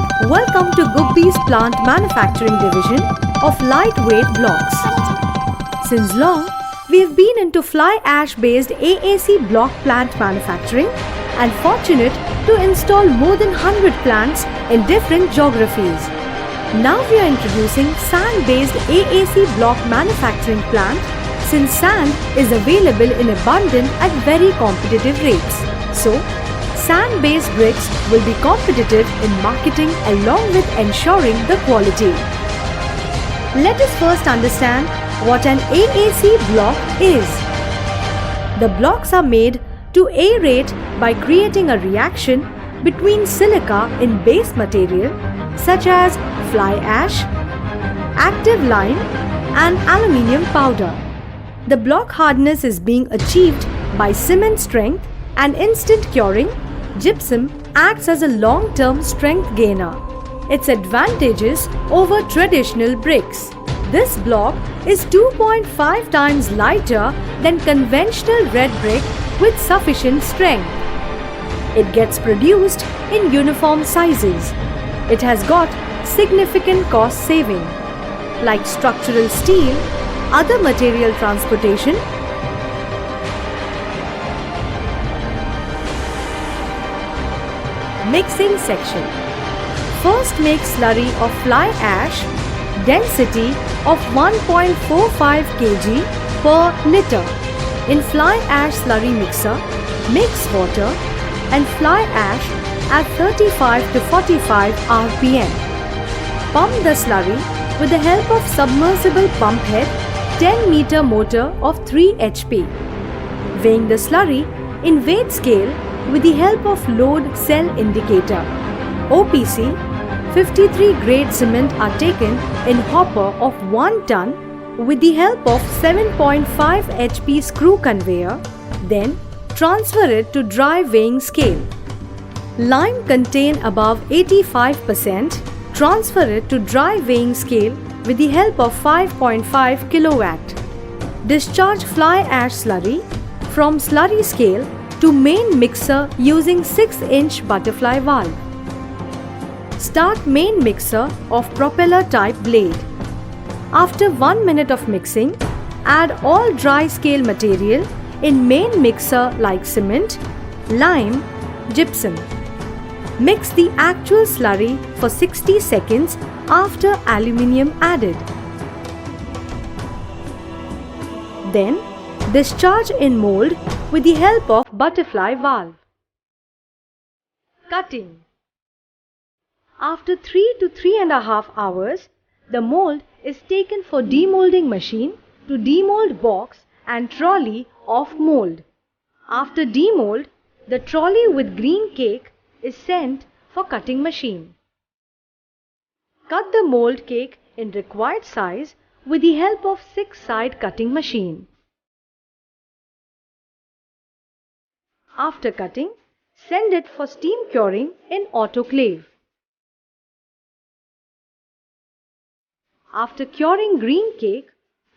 Welcome to Gubbi's Plant Manufacturing Division of Lightweight Blocks. Since long, we have been into fly ash based AAC block plant manufacturing and fortunate to install more than 100 plants in different geographies. Now we are introducing sand based AAC block manufacturing plant since sand is available in abundance at very competitive rates. So, sand-based bricks will be competitive in marketing along with ensuring the quality. Let us first understand what an AAC block is. The blocks are made to aerate by creating a reaction between silica in base material such as fly ash, active lime and aluminium powder. The block hardness is being achieved by cement strength and instant curing. Gypsum acts as a long-term strength gainer. Its advantages over traditional bricks. This block is 2.5 times lighter than conventional red brick with sufficient strength. It gets produced in uniform sizes. It has got significant cost saving, like structural steel, other material transportation, mixing section. First make slurry of fly ash, density of 1.45 kg per liter. In fly ash slurry mixer, mix water and fly ash at 35 to 45 rpm. Pump the slurry with the help of submersible pump head 10-meter motor of 3 HP. Weighing the slurry in weight scale with the help of load cell indicator. OPC 53 grade cement are taken in hopper of 1 ton with the help of 7.5 HP screw conveyor, then transfer it to dry weighing scale. Lime contain above 85%, transfer it to dry weighing scale with the help of 5.5 kilowatt. Discharge fly ash slurry from slurry scale to main mixer using 6-inch butterfly valve. Start main mixer of propeller type blade. After 1 minute of mixing, add all dry scale material in main mixer like cement, lime, gypsum. Mix the actual slurry for 60 seconds after aluminium added. Then discharge in mold with the help of butterfly valve. Cutting. After 3 to 3.5 hours, the mold is taken for demolding machine to demold box and trolley of mold. After demold, the trolley with green cake is sent for cutting machine. Cut the mold cake in required size with the help of 6-side cutting machine. After cutting, send it for steam curing in autoclave. After curing green cake,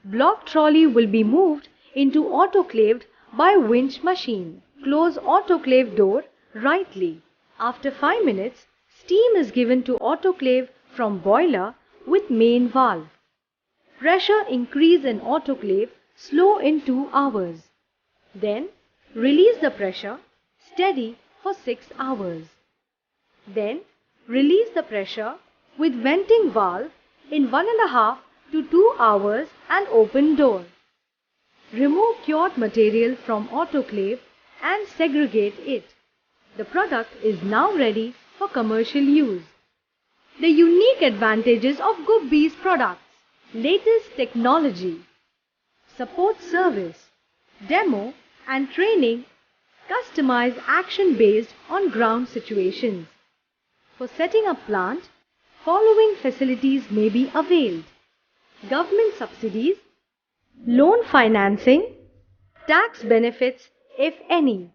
block trolley will be moved into autoclaved by winch machine. Close autoclave door rightly. After 5 minutes, steam is given to autoclave from boiler with main valve. Pressure increase in autoclave slow in 2 hours. Then release the pressure steady for 6 hours. Then release the pressure with venting valve in 1.5 to 2 hours and open door. Remove cured material from autoclave and segregate it. The product is now ready for commercial use. The unique advantages of Gubbi's products: latest technology, support service, demo and training, customized action based on ground situations. For setting up plant, following facilities may be availed: government subsidies, loan financing, tax benefits if any.